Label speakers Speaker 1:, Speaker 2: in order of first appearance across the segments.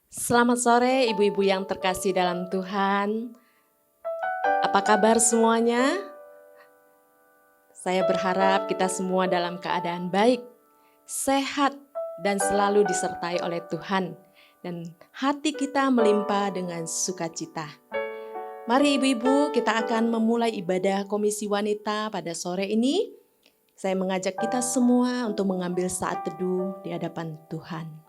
Speaker 1: Selamat sore ibu-ibu yang terkasih dalam Tuhan. Apa kabar semuanya? Saya berharap kita semua dalam keadaan baik, sehat, dan selalu disertai oleh Tuhan. Dan hati kita melimpah dengan sukacita. Mari ibu-ibu, kita akan memulai ibadah Komisi Wanita pada sore ini. Saya mengajak kita semua untuk mengambil saat teduh di hadapan Tuhan.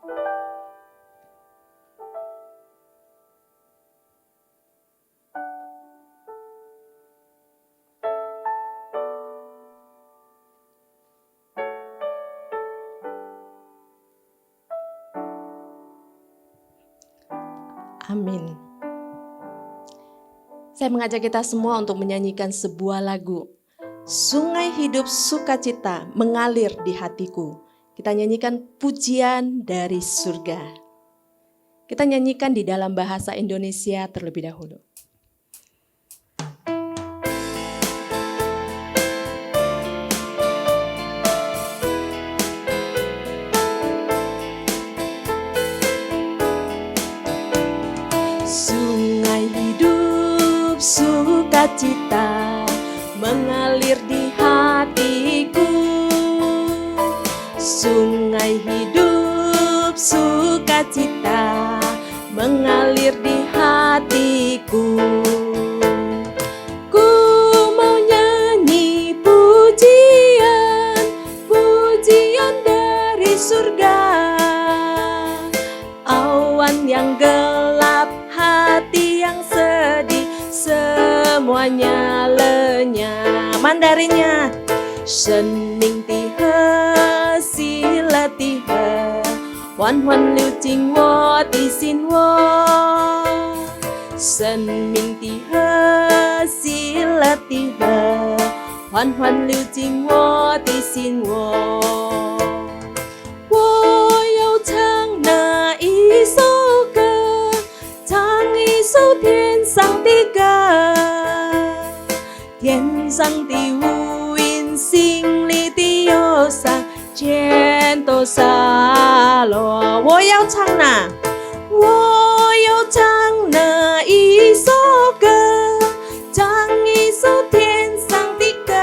Speaker 1: Amin. Saya mengajak kita semua untuk menyanyikan sebuah lagu. Sungai hidup sukacita mengalir di hatiku. Kita nyanyikan pujian dari surga. Kita nyanyikan di dalam bahasa Indonesia terlebih dahulu. Sungai hidup sukacita mengalir di hatiku. Sungai hidup sukacita mengalir di hatiku. Ku mau nyanyi pujian, pujian dari surga. Awan yang gelap, hati yang sedih, semuanya lenyap. Mandarinnya, Shenning tihe, sila tihe, Wan Wan Liu Jing Wo Di Xin Wo. Shenning tihe, sila tihe, Wan Wan Liu Jing Wo Di Xin Wo. 我要唱那一首歌，唱一首天上的歌，天上的乌云，心里的忧伤，全都洒落。我要唱哪？我要唱那一首歌，唱一首天上的歌，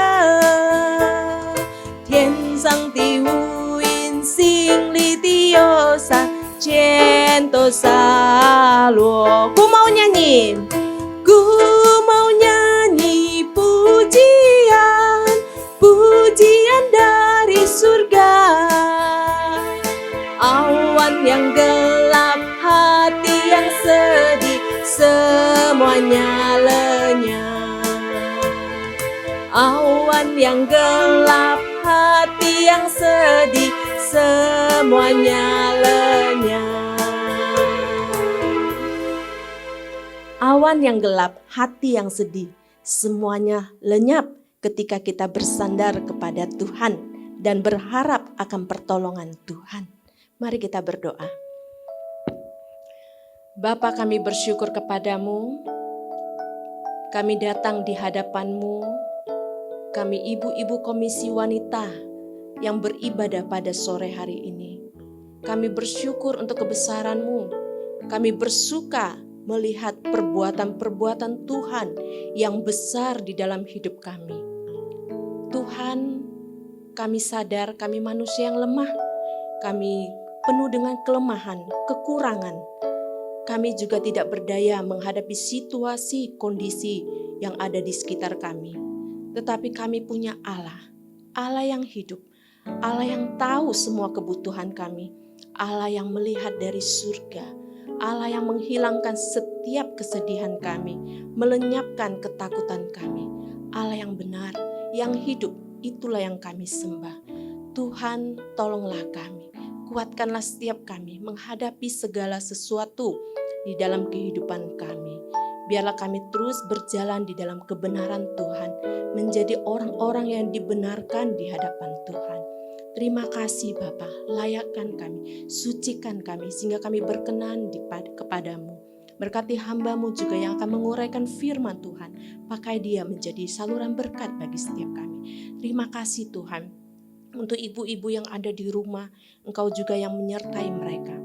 Speaker 1: 天上的乌云，心里的忧伤，全都洒落。Ku mau nyanyi, ku mau nyanyi pujian, pujian dari surga. Awan yang gelap, hati yang sedih, semuanya lenyap. Awan yang gelap, hati yang sedih, semuanya lenyap. Awan yang gelap, hati yang sedih, semuanya lenyap ketika kita bersandar kepada Tuhan dan berharap akan pertolongan Tuhan. Mari kita berdoa. Bapa, kami bersyukur kepadamu. Kami datang di hadapan-Mu. Kami ibu-ibu komisi wanita yang beribadah pada sore hari ini. Kami bersyukur untuk kebesaran-Mu. Kami bersuka melihat perbuatan-perbuatan Tuhan yang besar di dalam hidup kami. Tuhan, kami sadar kami manusia yang lemah. Kami penuh dengan kelemahan, kekurangan. Kami juga tidak berdaya menghadapi situasi, kondisi yang ada di sekitar kami. Tetapi kami punya Allah, Allah yang hidup, Allah yang tahu semua kebutuhan kami, Allah yang melihat dari surga, Allah yang menghilangkan setiap kesedihan kami, melenyapkan ketakutan kami. Allah yang benar, yang hidup, itulah yang kami sembah. Tuhan, tolonglah kami, kuatkanlah setiap kami menghadapi segala sesuatu di dalam kehidupan kami. Biarlah kami terus berjalan di dalam kebenaran Tuhan, menjadi orang-orang yang dibenarkan di hadapan Tuhan. Terima kasih Bapa, layakkan kami, sucikan kami, sehingga kami berkenan kepadamu. Berkati hamba-Mu juga yang akan menguraikan firman Tuhan, pakai dia menjadi saluran berkat bagi setiap kami. Terima kasih Tuhan, untuk ibu-ibu yang ada di rumah, Engkau juga yang menyertai mereka.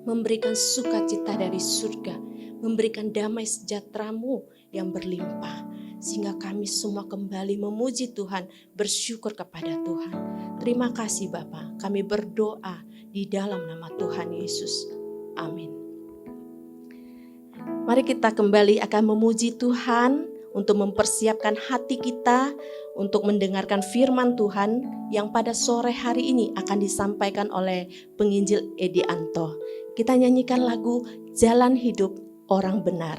Speaker 1: memberikan sukacita dari surga, memberikan damai sejahtera-Mu yang berlimpah, sehingga kami semua kembali memuji Tuhan, bersyukur kepada Tuhan. Terima kasih Bapa, kami berdoa di dalam nama Tuhan Yesus. Amin. Mari kita kembali akan memuji Tuhan untuk mempersiapkan hati kita untuk mendengarkan firman Tuhan yang pada sore hari ini akan disampaikan oleh penginjil Edi Anto. Kita nyanyikan lagu Jalan Hidup Orang Benar.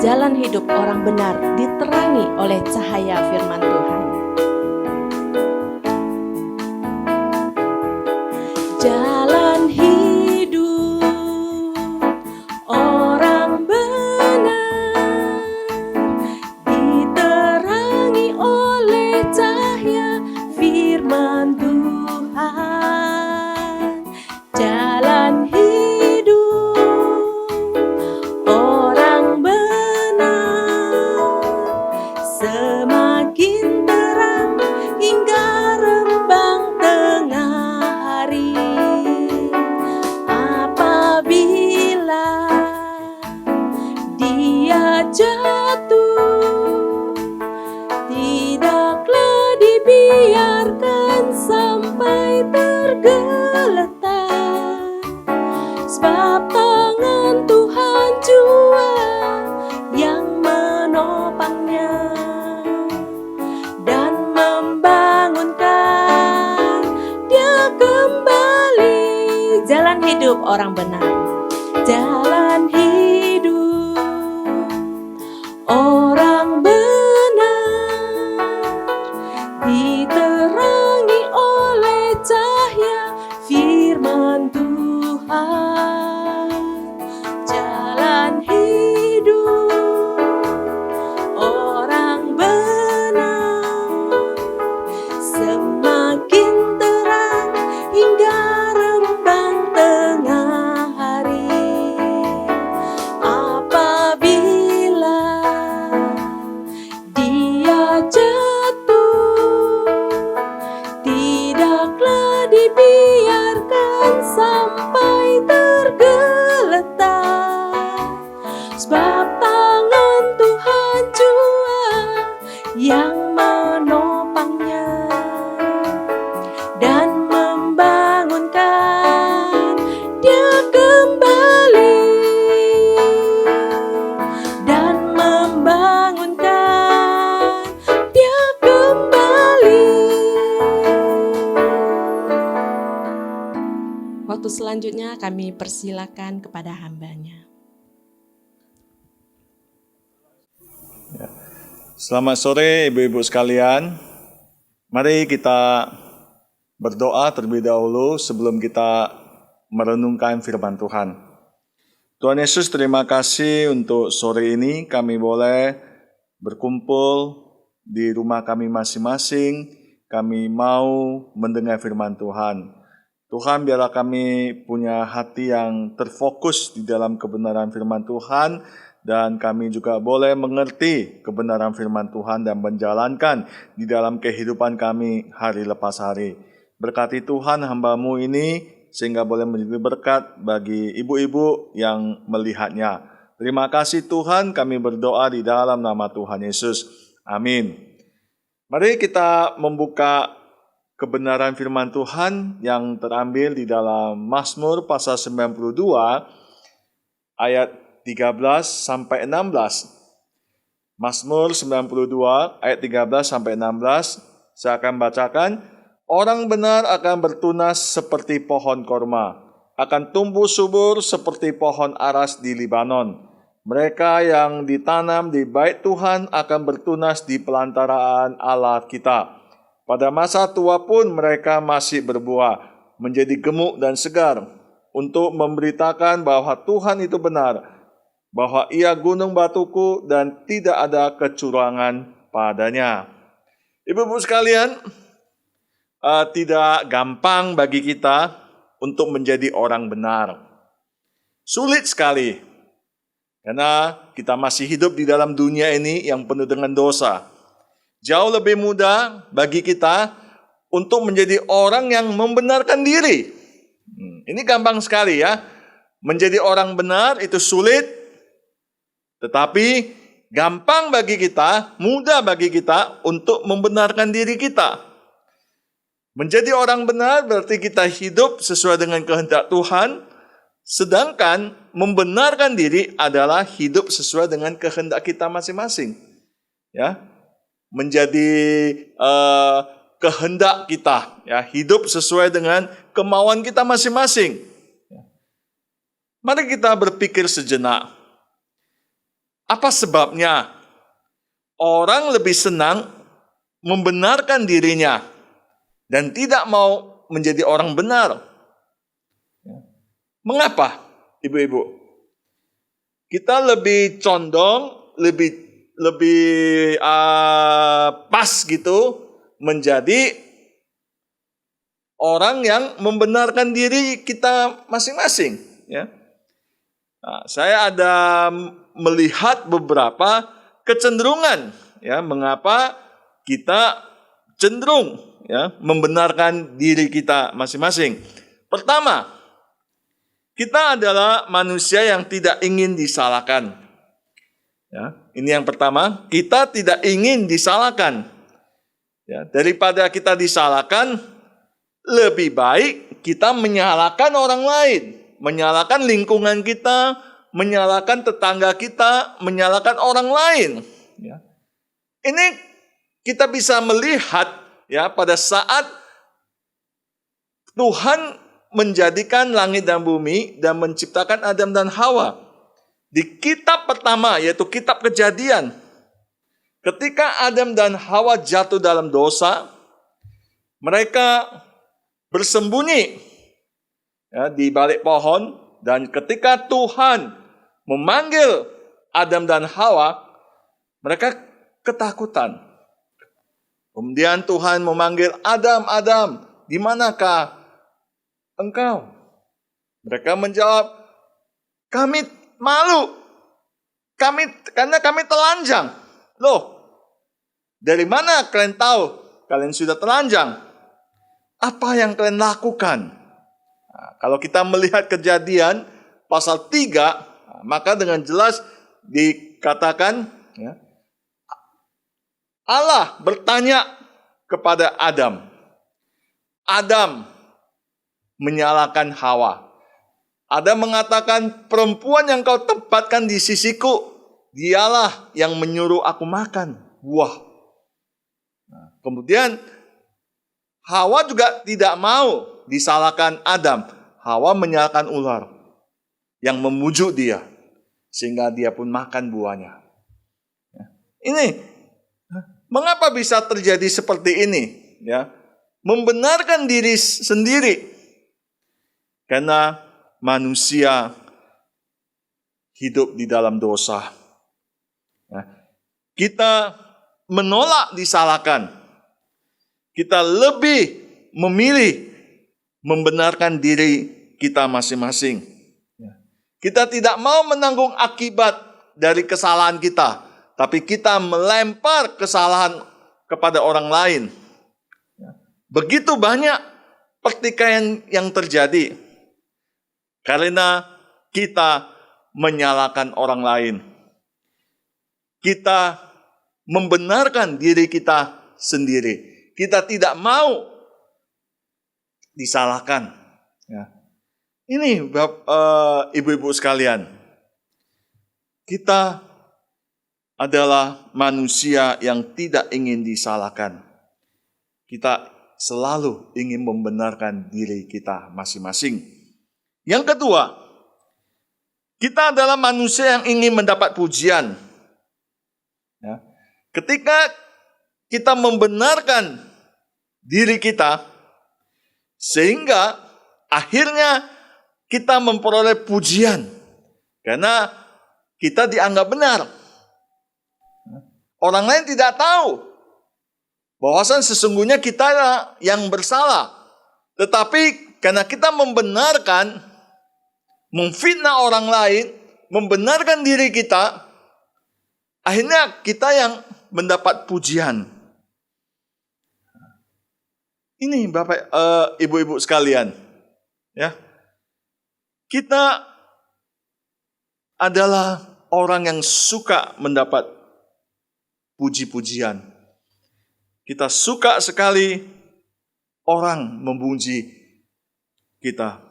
Speaker 1: Jalan hidup orang benar diterangi oleh cahaya firman Tuhan. Jalan hidup orang benar diterangi oleh cahaya firman Tuhan. Jalan hidup orang benar semakin terang hingga rembang tengah hari. Apabila dia jatuh, tidaklah dibiarkan sampai tergeletak, sebab tangan Tuhan jua yang menopangnya dan membangunkan dia kembali. Jalan hidup orang benar, jalan hidup orang benar diterangi oleh cahaya firman Tuhan. Jalan hidup orang benar semakin terang hingga rembang tengah hari. Apabila dia jatuh, tidaklah dibiarkan sampai tergeletak, sebab tangan Tuhan jua yang menopangnya dan membangunkan dia kembali, dan membangunkan dia kembali. Waktu selanjutnya kami persilakan kepada hambanya.
Speaker 2: Selamat sore ibu-ibu sekalian. Mari kita berdoa terlebih dahulu sebelum kita merenungkan firman Tuhan. Tuhan Yesus, terima kasih untuk sore ini kami boleh berkumpul di rumah kami masing-masing. Kami mau mendengar firman Tuhan. Tuhan, biarlah kami punya hati yang terfokus di dalam kebenaran firman Tuhan, dan kami juga boleh mengerti kebenaran firman Tuhan dan menjalankan di dalam kehidupan kami hari lepas hari. Berkati Tuhan hamba-Mu ini sehingga boleh menjadi berkat bagi ibu-ibu yang melihatnya. Terima kasih Tuhan, kami berdoa di dalam nama Tuhan Yesus. Amin. Mari kita membuka kebenaran firman Tuhan yang terambil di dalam Mazmur pasal 92 ayat 13 sampai 16. Mazmur 92 ayat 13 sampai 16, saya akan bacakan. Orang benar akan bertunas seperti pohon korma, akan tumbuh subur seperti pohon aras di Libanon. Mereka yang ditanam di bait Tuhan akan bertunas di pelantaraan Allah kita. Pada masa tua pun mereka masih berbuah, menjadi gemuk dan segar, untuk memberitakan bahwa Tuhan itu benar, bahwa Ia gunung batuku dan tidak ada kecurangan padanya. Ibu-ibu sekalian, tidak gampang bagi kita untuk menjadi orang benar. Sulit sekali. Karena kita masih hidup di dalam dunia ini yang penuh dengan dosa. Jauh lebih mudah bagi kita untuk menjadi orang yang membenarkan diri. Ini gampang sekali ya. Menjadi orang benar itu sulit, tetapi gampang bagi kita, mudah bagi kita untuk membenarkan diri kita. Menjadi orang benar berarti kita hidup sesuai dengan kehendak Tuhan. Sedangkan membenarkan diri adalah hidup sesuai dengan kehendak kita masing-masing. Ya, menjadi kehendak kita, ya, hidup sesuai dengan kemauan kita masing-masing. Mari kita berpikir sejenak. Apa sebabnya orang lebih senang membenarkan dirinya dan tidak mau menjadi orang benar? Mengapa, ibu-ibu? Kita lebih condong, lebih pas gitu menjadi orang yang membenarkan diri kita masing-masing. Ya. Nah, saya ada melihat beberapa kecenderungan, ya, mengapa kita cenderung, ya, membenarkan diri kita masing-masing. Pertama, kita adalah manusia yang tidak ingin disalahkan. Ya, ini yang pertama, kita tidak ingin disalahkan. Ya, daripada kita disalahkan, lebih baik kita menyalahkan orang lain, menyalahkan lingkungan kita, menyalahkan tetangga kita, menyalahkan orang lain. Ya. Ini kita bisa melihat, ya, pada saat Tuhan menjadikan langit dan bumi dan menciptakan Adam dan Hawa. Di kitab pertama, yaitu kitab Kejadian, ketika Adam dan Hawa jatuh dalam dosa, mereka bersembunyi, ya, di balik pohon, dan ketika Tuhan memanggil Adam dan Hawa, mereka ketakutan. Kemudian Tuhan memanggil Adam, Adam, di manakah engkau? Mereka menjawab, kami malu, karena kami telanjang. Loh, dari mana kalian tahu kalian sudah telanjang? Apa yang kalian lakukan? Nah, kalau kita melihat Kejadian pasal 3, maka dengan jelas dikatakan, ya, Allah bertanya kepada Adam. Adam menyalahkan Hawa. Adam mengatakan, perempuan yang kau tempatkan di sisiku, dialah yang menyuruh aku makan buah. Nah, kemudian Hawa juga tidak mau disalahkan Adam. Hawa menyalahkan ular yang memujuk dia, sehingga dia pun makan buahnya. Ini, mengapa bisa terjadi seperti ini? Ya, membenarkan diri sendiri. Karena manusia hidup di dalam dosa. Kita menolak disalahkan. Kita lebih memilih membenarkan diri kita masing-masing. Kita tidak mau menanggung akibat dari kesalahan kita, tapi kita melempar kesalahan kepada orang lain. Begitu banyak pertikaian yang terjadi karena kita menyalahkan orang lain. Kita membenarkan diri kita sendiri. Kita tidak mau disalahkan. Ya. Ini ibu-ibu sekalian, kita adalah manusia yang tidak ingin disalahkan. Kita selalu ingin membenarkan diri kita masing-masing. Yang kedua, kita adalah manusia yang ingin mendapat pujian. Ya. Ketika kita membenarkan diri kita, sehingga akhirnya kita memperoleh pujian. Karena kita dianggap benar. Orang lain tidak tahu bahwasan sesungguhnya kita yang bersalah. Tetapi karena kita membenarkan, memfitnah orang lain, membenarkan diri kita, akhirnya kita yang mendapat pujian. Ini Bapak, Ibu-ibu sekalian, ya, kita adalah orang yang suka mendapat puji-pujian. Kita suka sekali orang memuji kita.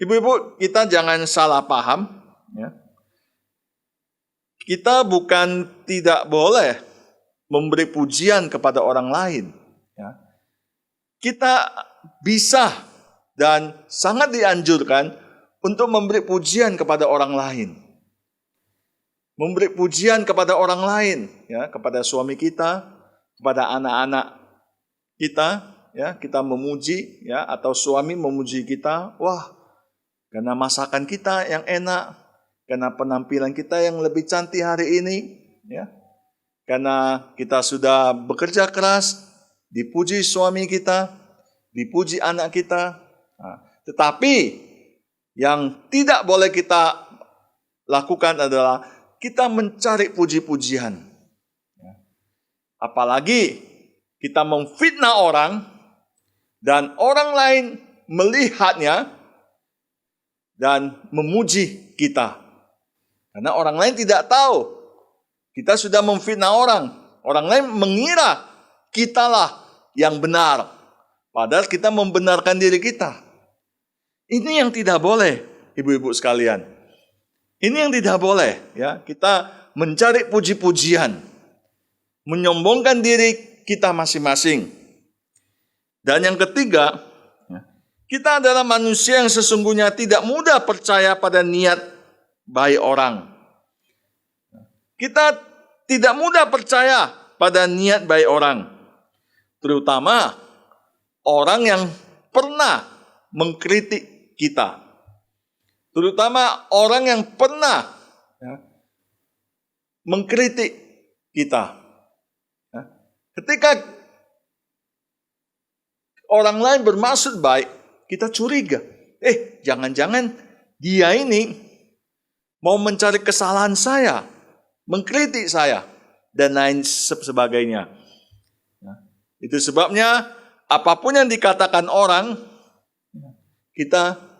Speaker 2: Ibu-ibu, kita jangan salah paham, ya. Kita bukan tidak boleh memberi pujian kepada orang lain, ya. Kita bisa dan sangat dianjurkan untuk memberi pujian kepada orang lain. Memberi pujian kepada orang lain, ya, kepada suami kita, kepada anak-anak kita, ya, kita memuji, ya, atau suami memuji kita, wah, karena masakan kita yang enak, karena penampilan kita yang lebih cantik hari ini, ya, karena kita sudah bekerja keras, dipuji suami kita, dipuji anak kita. Nah, tetapi yang tidak boleh kita lakukan adalah kita mencari puji-pujian. Apalagi kita memfitnah orang dan orang lain melihatnya dan memuji kita. Karena orang lain tidak tahu kita sudah memfitnah orang. Orang lain mengira kitalah yang benar, padahal kita membenarkan diri kita. Ini yang tidak boleh, ibu-ibu sekalian. Ini yang tidak boleh, ya. Kita mencari puji-pujian, menyombongkan diri kita masing-masing. Dan yang ketiga, kita adalah manusia yang sesungguhnya tidak mudah percaya pada niat baik orang. Kita tidak mudah percaya pada niat baik orang, terutama orang yang pernah mengkritik kita. Terutama orang yang pernah, ya, mengkritik kita. Ya. Ketika orang lain bermaksud baik, kita curiga. Jangan-jangan dia ini mau mencari kesalahan saya, mengkritik saya, dan lain sebagainya. Ya. Itu sebabnya apapun yang dikatakan orang, kita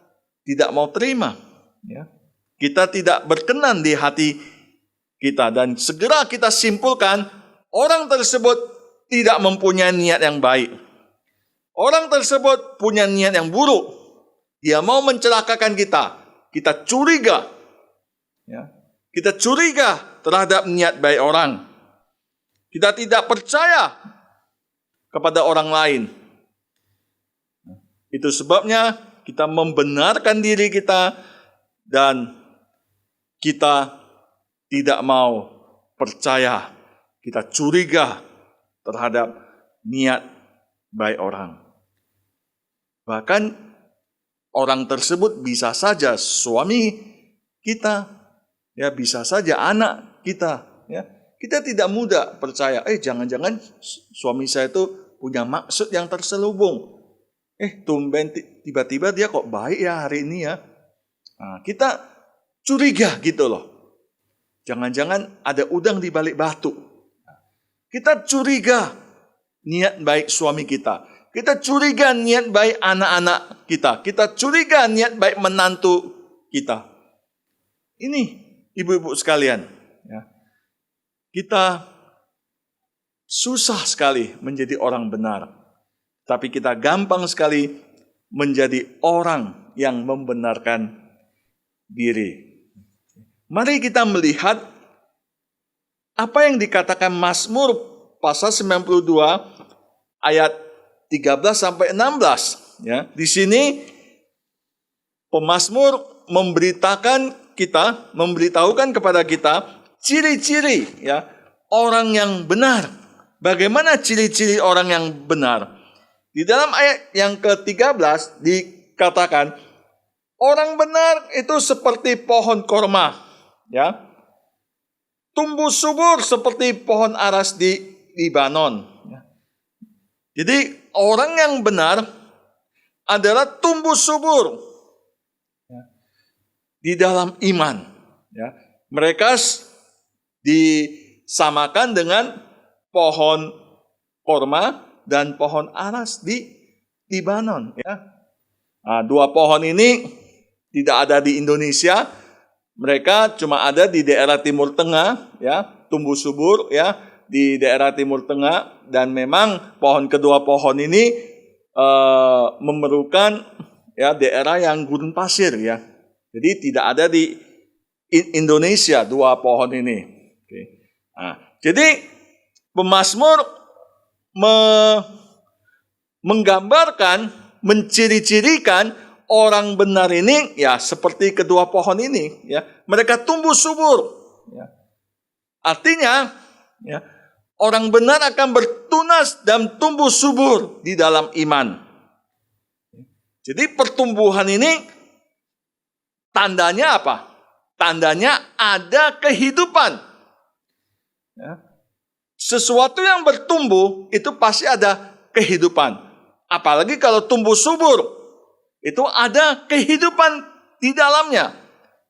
Speaker 2: tidak mau terima, ya. Kita tidak berkenan di hati kita, dan segera kita simpulkan orang tersebut tidak mempunyai niat yang baik. Orang tersebut punya niat yang buruk. Dia mau mencelakakan kita. Kita curiga, ya. Kita curiga terhadap niat baik orang. Kita tidak percaya kepada orang lain. Itu sebabnya kita membenarkan diri kita dan kita tidak mau percaya. Kita curiga terhadap niat baik orang. Bahkan orang tersebut bisa saja suami kita, ya, bisa saja anak kita, ya. Kita tidak mudah percaya, jangan-jangan suami saya itu punya maksud yang terselubung. Tumben tiba-tiba dia kok baik ya hari ini ya. Nah, kita curiga gitu loh. Jangan-jangan ada udang di balik batu. Kita curiga niat baik suami kita. Kita curiga niat baik anak-anak kita. Kita curiga niat baik menantu kita. Ini ibu-ibu sekalian, ya. Kita susah sekali menjadi orang benar. Tapi kita gampang sekali menjadi orang yang membenarkan diri. Mari kita melihat apa yang dikatakan Mazmur pasal 92 ayat 13 sampai 16, ya. Di sini pemazmur memberitahukan kepada kita ciri-ciri, ya, orang yang benar. Bagaimana ciri-ciri orang yang benar? Di dalam ayat yang ke-13 dikatakan, orang benar itu seperti pohon korma, ya, tumbuh subur seperti pohon aras di Libanon. Jadi orang yang benar adalah tumbuh subur di dalam iman. Ya. Mereka disamakan dengan pohon korma dan pohon aras di Libanon. Ya. Nah, dua pohon ini tidak ada di Indonesia. Mereka cuma ada di daerah Timur Tengah, ya, tumbuh subur, ya, di daerah Timur Tengah. Dan memang kedua pohon ini memerlukan, ya, daerah yang gurun pasir, ya. Jadi tidak ada di Indonesia dua pohon ini. Oke. Nah, jadi pemazmur menggambarkan, menciri-cirikan orang benar ini, ya, seperti kedua pohon ini, ya. Mereka tumbuh subur. Ya. Artinya, ya, orang benar akan bertunas dan tumbuh subur di dalam iman. Jadi pertumbuhan ini tandanya apa? Tandanya ada kehidupan. Ya. Sesuatu yang bertumbuh itu pasti ada kehidupan. Apalagi kalau tumbuh subur, itu ada kehidupan di dalamnya.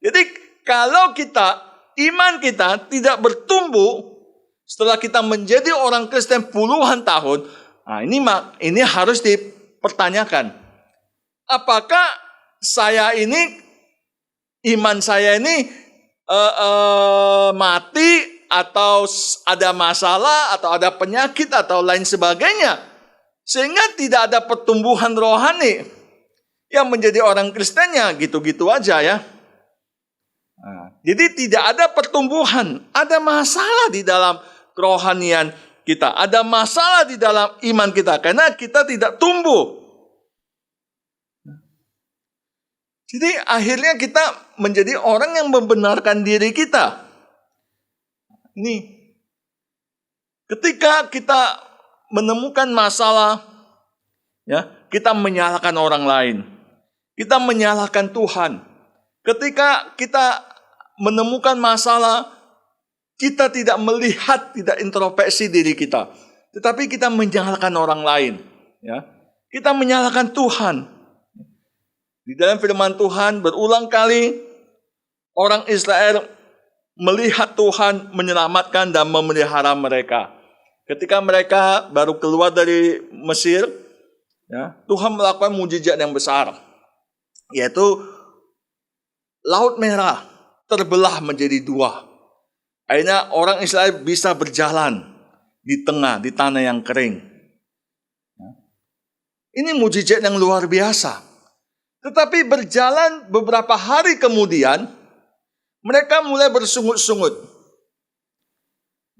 Speaker 2: Jadi kalau iman kita tidak bertumbuh setelah kita menjadi orang Kristen puluhan tahun, nah ini harus dipertanyakan. Apakah iman saya ini mati, atau ada masalah, atau ada penyakit, atau lain sebagainya, sehingga tidak ada pertumbuhan rohani. Yang menjadi orang Kristennya gitu-gitu aja, ya. Nah, jadi tidak ada pertumbuhan, ada masalah di dalam kerohanian kita, ada masalah di dalam iman kita, karena kita tidak tumbuh. Jadi akhirnya kita menjadi orang yang membenarkan diri kita. Ini, ketika kita menemukan masalah, ya, kita menyalahkan orang lain, kita menyalahkan Tuhan. Ketika kita menemukan masalah, kita tidak melihat, tidak introspeksi diri kita, tetapi kita menyalahkan orang lain, ya. Kita menyalahkan Tuhan. Di dalam firman Tuhan berulang kali orang Israel melihat Tuhan menyelamatkan dan memelihara mereka. Ketika mereka baru keluar dari Mesir, ya, Tuhan melakukan mujizat yang besar, yaitu Laut Merah terbelah menjadi dua. Akhirnya orang Israel bisa berjalan di tanah yang kering. Ini mujizat yang luar biasa. Tetapi berjalan beberapa hari kemudian, mereka mulai bersungut-sungut.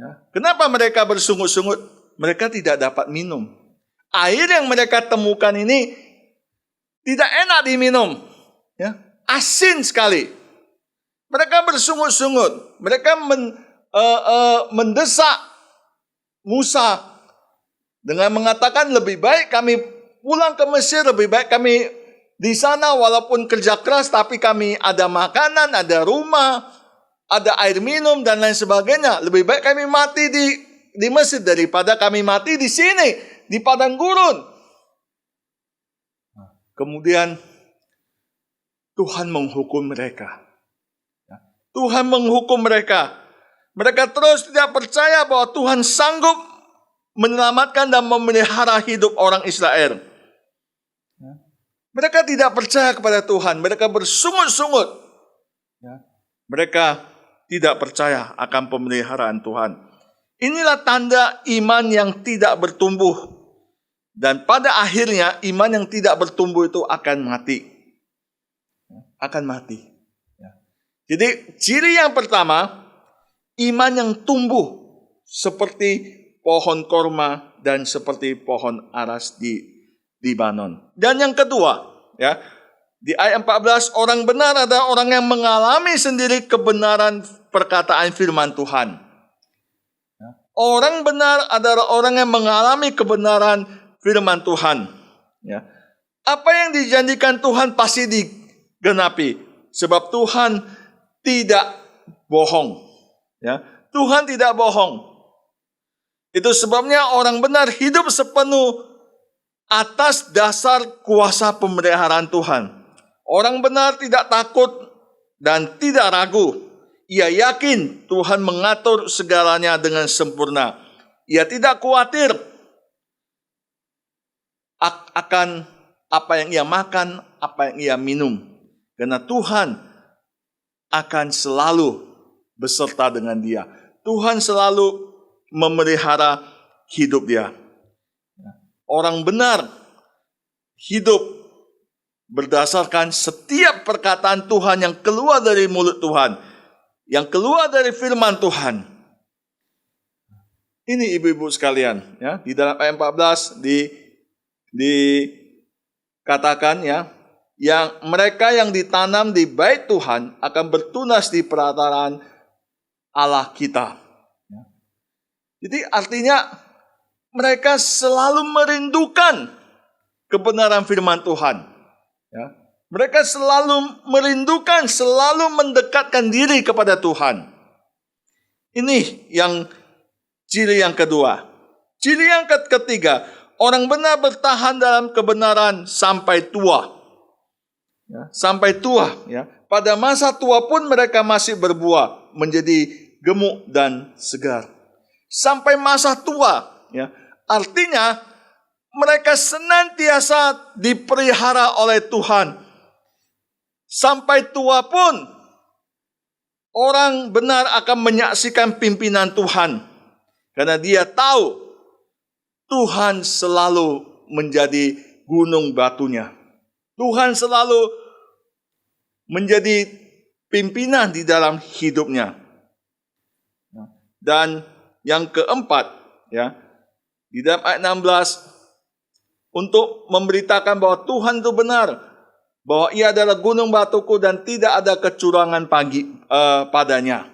Speaker 2: Ya. Kenapa mereka bersungut-sungut? Mereka tidak dapat minum. Air yang mereka temukan ini tidak enak diminum, ya, asin sekali. Mereka bersungut-sungut. Mereka mendesak Musa dengan mengatakan, lebih baik kami pulang ke Mesir, lebih baik kami di sana walaupun kerja keras, tapi kami ada makanan, ada rumah, ada air minum dan lain sebagainya. Lebih baik kami mati di Mesir daripada kami mati di sini, di padang gurun. Kemudian Tuhan menghukum mereka. Tuhan menghukum mereka. Mereka terus tidak percaya bahwa Tuhan sanggup menyelamatkan dan memelihara hidup orang Israel. Mereka tidak percaya kepada Tuhan. Mereka bersungut-sungut. Mereka tidak percaya akan pemeliharaan Tuhan. Inilah tanda iman yang tidak bertumbuh. Dan pada akhirnya iman yang tidak bertumbuh itu akan mati. Akan mati. Jadi ciri yang pertama, iman yang tumbuh seperti pohon korma dan seperti pohon aras di Libanon. Dan yang kedua, ya, di ayat 14, orang benar adalah orang yang mengalami sendiri kebenaran perkataan firman Tuhan. Orang benar adalah orang yang mengalami kebenaran firman Tuhan. Ya. Apa yang dijanjikan Tuhan pasti digenapi. Sebab Tuhan tidak bohong. Ya. Tuhan tidak bohong. Itu sebabnya orang benar hidup sepenuh atas dasar kuasa pemeliharaan Tuhan. Orang benar tidak takut dan tidak ragu. Ia yakin Tuhan mengatur segalanya dengan sempurna. Ia tidak khawatir akan apa yang ia makan, apa yang ia minum. Karena Tuhan akan selalu beserta dengan dia. Tuhan selalu memelihara hidup dia. Orang benar hidup berdasarkan setiap perkataan Tuhan yang keluar dari mulut Tuhan, yang keluar dari firman Tuhan. Ini ibu-ibu sekalian, ya, di dalam ayat 14 dikatakan, ya, yang mereka yang ditanam di bait Tuhan akan bertunas di perataran Allah kita. Jadi artinya mereka selalu merindukan kebenaran firman Tuhan. Ya. Mereka selalu merindukan, selalu mendekatkan diri kepada Tuhan. Ini yang ciri yang kedua. Ciri yang ketiga, orang benar bertahan dalam kebenaran sampai tua. Ya, sampai tua. Ya. Pada masa tua pun mereka masih berbuah, menjadi gemuk dan segar. Sampai masa tua. Ya. Artinya mereka senantiasa dipelihara oleh Tuhan. Sampai tua pun orang benar akan menyaksikan pimpinan Tuhan. Karena dia tahu Tuhan selalu menjadi gunung batunya. Tuhan selalu menjadi pimpinan di dalam hidupnya. Dan yang keempat, ya, di dalam ayat 16, untuk memberitakan bahwa Tuhan itu benar, bahwa ia adalah gunung batuku dan tidak ada kecurangan padanya.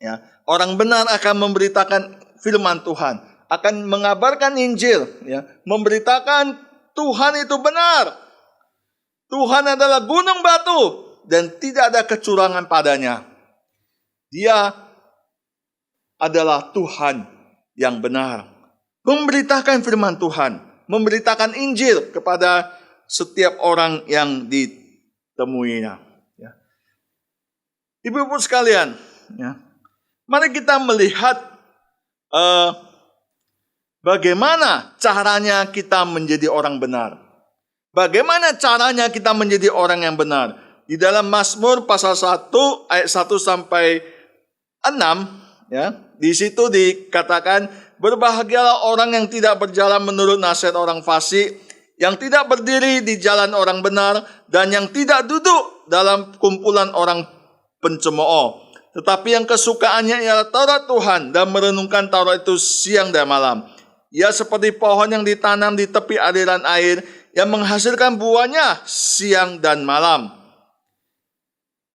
Speaker 2: Ya, orang benar akan memberitakan firman Tuhan, akan mengabarkan Injil, ya, memberitakan Tuhan itu benar. Tuhan adalah gunung batu dan tidak ada kecurangan padanya. Dia adalah Tuhan yang benar. Memberitakan firman Tuhan, memberitakan Injil kepada setiap orang yang ditemuinya. Ya. Ibu-ibu sekalian, ya, mari kita melihat bagaimana caranya kita menjadi orang benar. Bagaimana caranya kita menjadi orang yang benar. Di dalam Mazmur pasal 1 ayat 1 sampai 6, ya, di situ dikatakan, berbahagialah orang yang tidak berjalan menurut nasihat orang fasik, yang tidak berdiri di jalan orang benar, dan yang tidak duduk dalam kumpulan orang pencemooh. Tetapi yang kesukaannya ialah Taurat Tuhan, dan merenungkan Taurat itu siang dan malam. Ia seperti pohon yang ditanam di tepi aliran air, yang menghasilkan buahnya siang dan malam.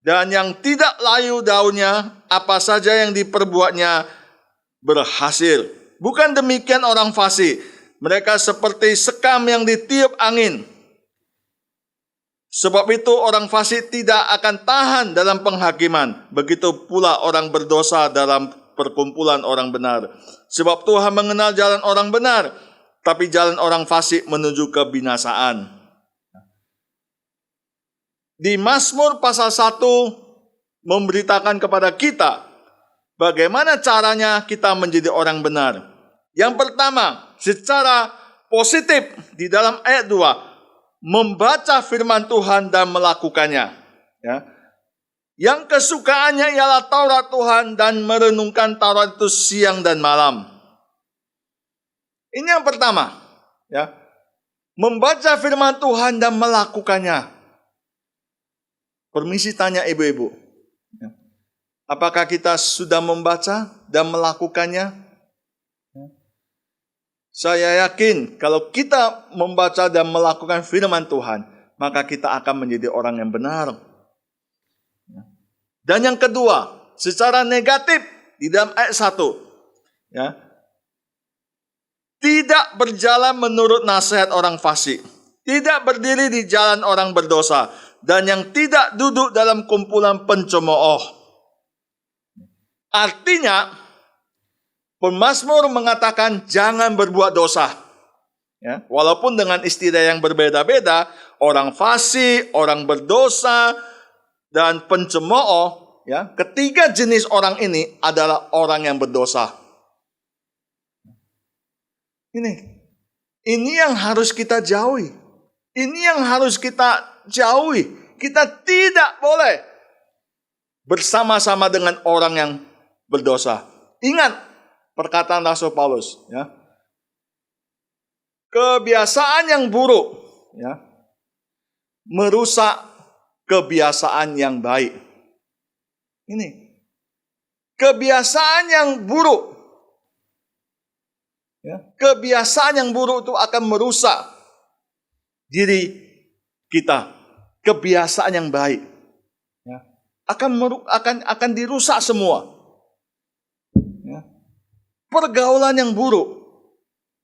Speaker 2: Dan yang tidak layu daunnya, apa saja yang diperbuatnya berhasil. Bukan demikian orang fasik. Mereka seperti sekam yang ditiup angin. Sebab itu orang fasik tidak akan tahan dalam penghakiman. Begitu pula orang berdosa dalam perkumpulan orang benar. Sebab Tuhan mengenal jalan orang benar, tapi jalan orang fasik menuju kebinasaan. Di Mazmur pasal 1 memberitakan kepada kita bagaimana caranya kita menjadi orang benar. Yang pertama, secara positif di dalam ayat 2, membaca firman Tuhan dan melakukannya. Ya. Yang kesukaannya ialah Taurat Tuhan dan merenungkan Taurat itu siang dan malam. Ini yang pertama. Ya. Membaca firman Tuhan dan melakukannya. Permisi tanya ibu-ibu. Ya. Apakah kita sudah membaca dan melakukannya? Saya yakin kalau kita membaca dan melakukan firman Tuhan, maka kita akan menjadi orang yang benar. Dan yang kedua, secara negatif di dalam ayat 1, ya, tidak berjalan menurut nasihat orang fasik, tidak berdiri di jalan orang berdosa, dan yang tidak duduk dalam kumpulan pencemooh. Artinya, pemazmur mengatakan jangan berbuat dosa. Ya, walaupun dengan istilah yang berbeda-beda, orang fasik, orang berdosa, dan pencemooh, ya, ketiga jenis orang ini adalah orang yang berdosa. Ini yang harus kita jauhi. Ini yang harus kita jauhi. Kita tidak boleh bersama-sama dengan orang yang berdosa. Ingat perkataan Rasul Paulus, ya. Kebiasaan yang buruk, ya, merusak kebiasaan yang baik. Ini kebiasaan yang buruk, ya, kebiasaan yang buruk itu akan merusak diri kita. Kebiasaan yang baik, ya, akan dirusak semua. Ya. Pergaulan yang buruk,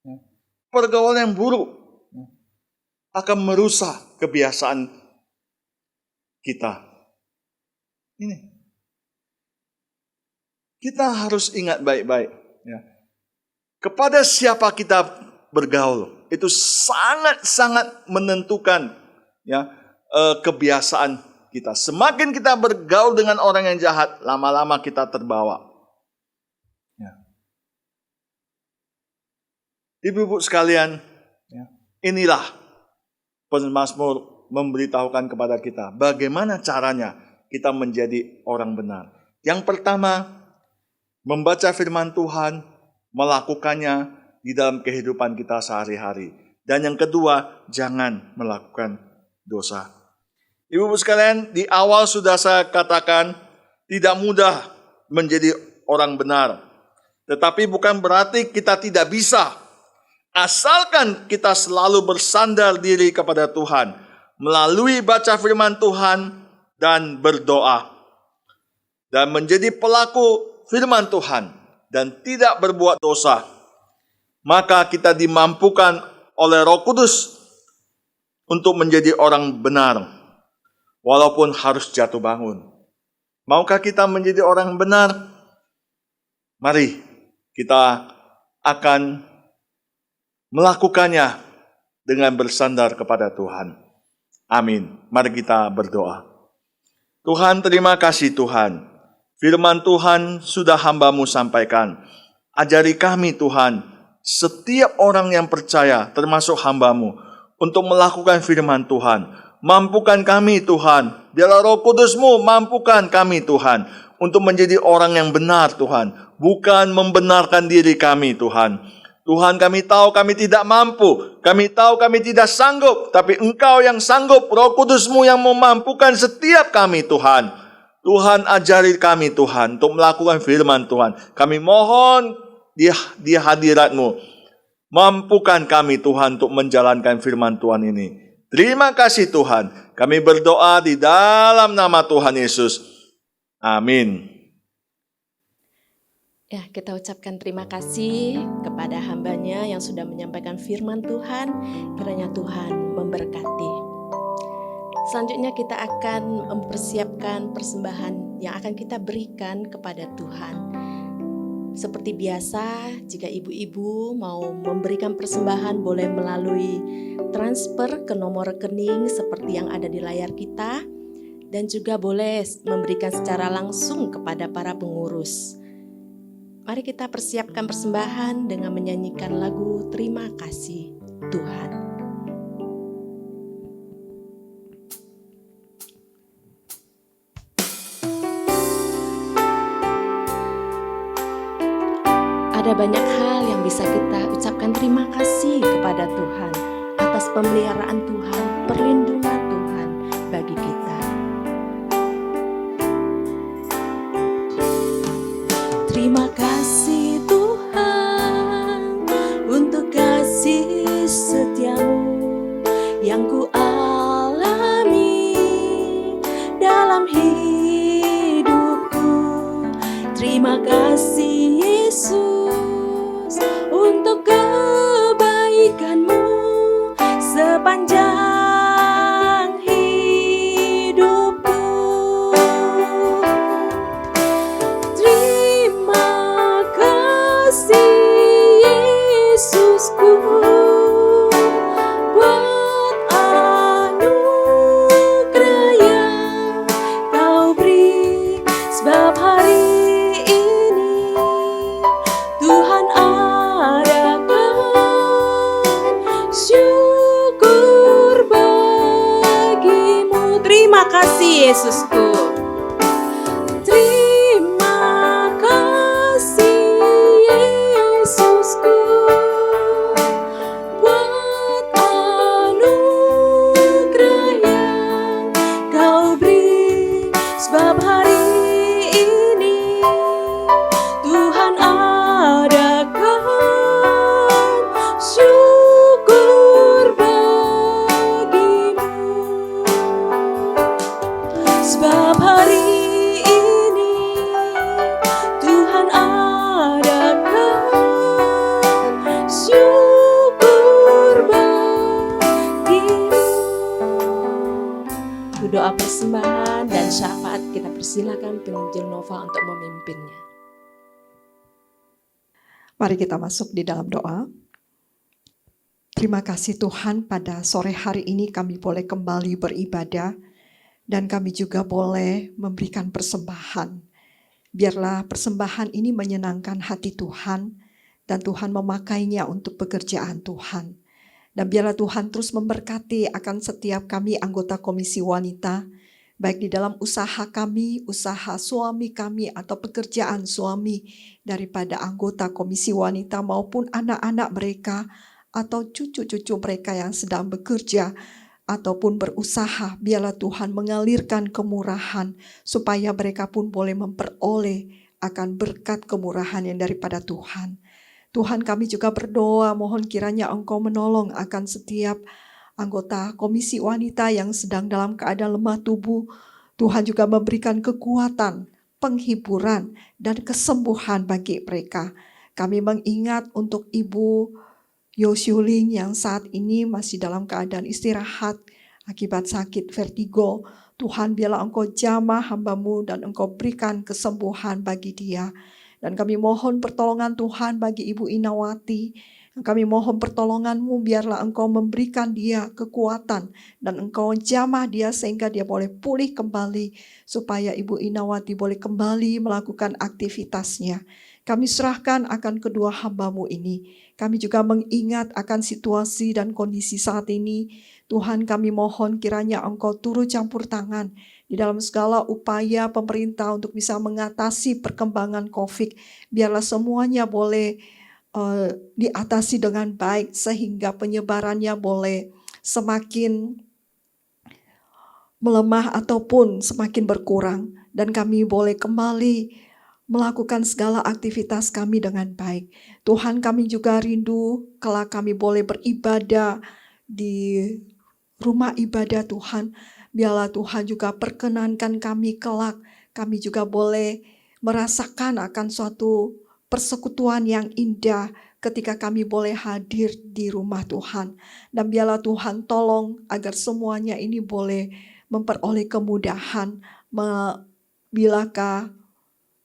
Speaker 2: ya, pergaulan yang buruk, ya, akan merusak kebiasaan kita. Ini kita harus ingat baik-baik, ya. Kepada siapa kita bergaul itu sangat-sangat menentukan, ya, kebiasaan kita. Semakin kita bergaul dengan orang yang jahat, lama-lama kita terbawa. Ya. Ibu-ibu sekalian, ya, inilah pemazmur memberitahukan kepada kita bagaimana caranya kita menjadi orang benar. Yang pertama, membaca firman Tuhan, melakukannya di dalam kehidupan kita sehari-hari. Dan yang kedua, jangan melakukan dosa. Ibu-ibu sekalian, di awal sudah saya katakan tidak mudah menjadi orang benar. Tetapi bukan berarti kita tidak bisa. Asalkan kita selalu bersandar diri kepada Tuhan melalui baca firman Tuhan dan berdoa. Dan menjadi pelaku firman Tuhan dan tidak berbuat dosa. Maka kita dimampukan oleh Roh Kudus untuk menjadi orang benar. Walaupun harus jatuh bangun. Maukah kita menjadi orang benar? Mari kita akan melakukannya dengan bersandar kepada Tuhan. Amin. Mari kita berdoa. Tuhan, terima kasih Tuhan. Firman Tuhan sudah hamba-Mu sampaikan. Ajari kami Tuhan, setiap orang yang percaya termasuk hamba-Mu untuk melakukan firman Tuhan. Mampukan kami Tuhan, biarlah Roh Kudus-Mu mampukan kami Tuhan untuk menjadi orang yang benar Tuhan, bukan membenarkan diri kami Tuhan. Tuhan, kami tahu kami tidak mampu, kami tahu kami tidak sanggup, tapi Engkau yang sanggup, Roh Kudus-Mu yang memampukan setiap kami Tuhan. Tuhan, ajari kami Tuhan untuk melakukan firman Tuhan. Kami mohon di hadirat-Mu, mampukan kami Tuhan untuk menjalankan firman Tuhan ini. Terima kasih Tuhan. Kami berdoa di dalam nama Tuhan Yesus. Amin.
Speaker 1: Ya, kita ucapkan terima kasih kepada hamba-Nya yang sudah menyampaikan firman Tuhan. Kiranya Tuhan memberkati. Selanjutnya kita akan mempersiapkan persembahan yang akan kita berikan kepada Tuhan. Seperti biasa, jika ibu-ibu mau memberikan persembahan boleh melalui transfer ke nomor rekening seperti yang ada di layar kita, dan juga boleh memberikan secara langsung kepada para pengurus. Mari kita persiapkan persembahan dengan menyanyikan lagu Terima Kasih Tuhan. Ada banyak hal yang bisa kita ucapkan terima kasih kepada Tuhan atas pemeliharaan Tuhan, perlindungan Tuhan bagi kita. Terima kasih Tuhan untuk kasih setia-Mu yang ku alami dalam hidupku. Terima kasih Yesus untuk kebaikan-Mu sepanjang hidupku. Terima kasih Yesusku buat anugerah yang Kau beri Yesusku. Terima kasih Yesusku buat anugerah yang Kau beri, sebab hari ini Tuhan adakan syukur bagimu. Sebab hari ini Tuhan adakan syukur bagimu. Doa persembahan dan syafaat kita persilakan penginjil Nova untuk memimpinnya.
Speaker 3: Mari kita masuk di dalam doa. Terima kasih Tuhan, pada sore hari ini kami boleh kembali beribadah dan kami juga boleh memberikan persembahan. Biarlah persembahan ini menyenangkan hati Tuhan dan Tuhan memakainya untuk pekerjaan Tuhan. Dan biarlah Tuhan terus memberkati akan setiap kami anggota Komisi Wanita, baik di dalam usaha kami, usaha suami kami, atau pekerjaan suami daripada anggota Komisi Wanita maupun anak-anak mereka atau cucu-cucu mereka yang sedang bekerja ataupun berusaha. Biarlah Tuhan mengalirkan kemurahan supaya mereka pun boleh memperoleh akan berkat kemurahan yang daripada Tuhan. Tuhan, kami juga berdoa, mohon kiranya Engkau menolong akan setiap anggota Komisi Wanita yang sedang dalam keadaan lemah tubuh. Tuhan juga memberikan kekuatan, penghiburan, dan kesembuhan bagi mereka. Kami mengingat untuk Ibu Yosyuling yang saat ini masih dalam keadaan istirahat akibat sakit vertigo. Tuhan, biarlah Engkau jamah hamba-Mu dan Engkau berikan kesembuhan bagi dia. Dan kami mohon pertolongan Tuhan bagi Ibu Inawati. Kami mohon pertolongan-Mu, biarlah Engkau memberikan dia kekuatan dan Engkau jamah dia sehingga dia boleh pulih kembali, supaya Ibu Inawati boleh kembali melakukan aktivitasnya. Kami serahkan akan kedua hamba-Mu ini. Kami juga mengingat akan situasi dan kondisi saat ini. Tuhan, kami mohon kiranya Engkau turut campur tangan di dalam segala upaya pemerintah untuk bisa mengatasi perkembangan COVID. Biarlah semuanya boleh diatasi dengan baik sehingga penyebarannya boleh semakin melemah ataupun semakin berkurang. Dan kami boleh kembali melakukan segala aktivitas kami dengan baik. Tuhan, kami juga rindu kelak kami boleh beribadah di rumah ibadah Tuhan. Biarlah Tuhan juga perkenankan kami kelak, kami juga boleh merasakan akan suatu persekutuan yang indah ketika kami boleh hadir di rumah Tuhan. Dan biarlah Tuhan tolong agar semuanya ini boleh memperoleh kemudahan. Bilakah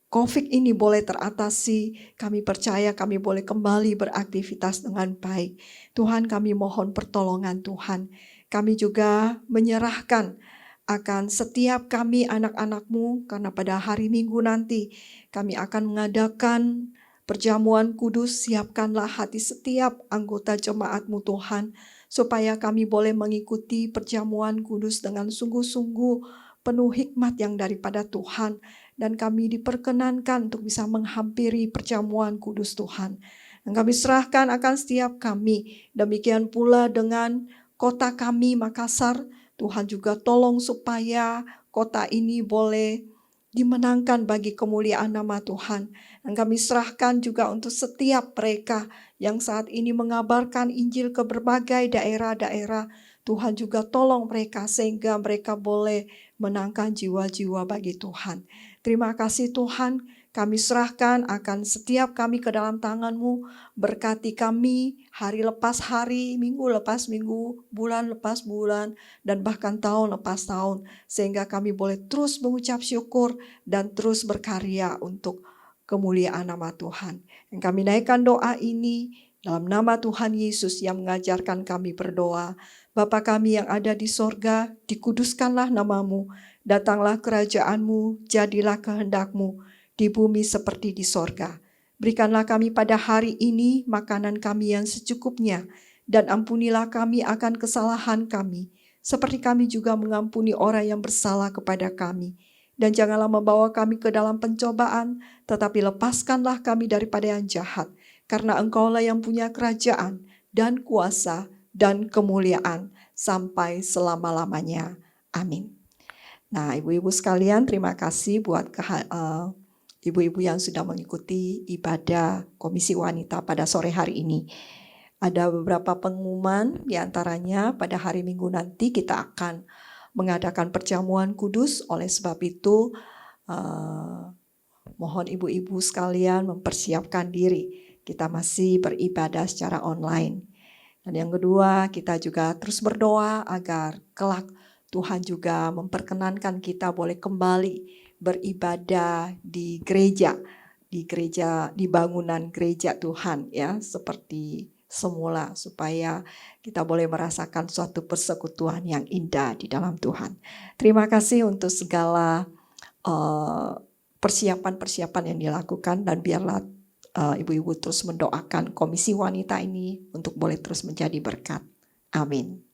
Speaker 3: COVID ini boleh teratasi, kami percaya kami boleh kembali beraktivitas dengan baik. Tuhan, kami mohon pertolongan Tuhan. Kami juga menyerahkan akan setiap kami anak-anak-Mu, karena pada hari Minggu nanti kami akan mengadakan perjamuan kudus. Siapkanlah hati setiap anggota jemaat-Mu Tuhan, supaya kami boleh mengikuti perjamuan kudus dengan sungguh-sungguh penuh hikmat yang daripada Tuhan. Dan kami diperkenankan untuk bisa menghampiri perjamuan kudus Tuhan. Dan kami serahkan akan setiap kami. Demikian pula dengan kota kami Makassar. Tuhan juga tolong supaya kota ini boleh dimenangkan bagi kemuliaan nama Tuhan. Dan kami serahkan juga untuk setiap mereka yang saat ini mengabarkan Injil ke berbagai daerah-daerah. Tuhan juga tolong mereka sehingga mereka boleh menangkan jiwa-jiwa bagi Tuhan. Terima kasih Tuhan, kami serahkan akan setiap kami ke dalam tangan-Mu. Berkati kami hari lepas hari, minggu lepas minggu, bulan lepas bulan, dan bahkan tahun lepas tahun. Sehingga kami boleh terus mengucap syukur dan terus berkarya untuk kemuliaan nama Tuhan. Yang kami naikkan doa ini dalam nama Tuhan Yesus yang mengajarkan kami berdoa. Bapa kami yang ada di sorga, dikuduskanlah nama-Mu. Datanglah kerajaan-Mu, jadilah kehendak-Mu di bumi seperti di sorga. Berikanlah kami pada hari ini makanan kami yang secukupnya, dan ampunilah kami akan kesalahan kami, seperti kami juga mengampuni orang yang bersalah kepada kami. Dan janganlah membawa kami ke dalam pencobaan, tetapi lepaskanlah kami daripada yang jahat. Karena Engkaulah yang punya kerajaan dan kuasa dan kemuliaan sampai selama-lamanya. Amin. Nah, ibu-ibu sekalian, terima kasih buat ibu-ibu yang sudah mengikuti ibadah Komisi Wanita pada sore hari ini. Ada beberapa pengumuman, diantaranya pada hari Minggu nanti kita akan mengadakan perjamuan kudus. Oleh sebab itu, mohon ibu-ibu sekalian mempersiapkan diri. Kita masih beribadah secara online. Dan yang kedua, kita juga terus berdoa agar kelak Tuhan juga memperkenankan kita boleh kembali beribadah di gereja, di bangunan gereja Tuhan ya, seperti semula, supaya kita boleh merasakan suatu persekutuan yang indah di dalam Tuhan. Terima kasih untuk segala persiapan-persiapan yang dilakukan, dan biarlah ibu-ibu terus mendoakan Komisi Wanita ini untuk boleh terus menjadi berkat. Amin.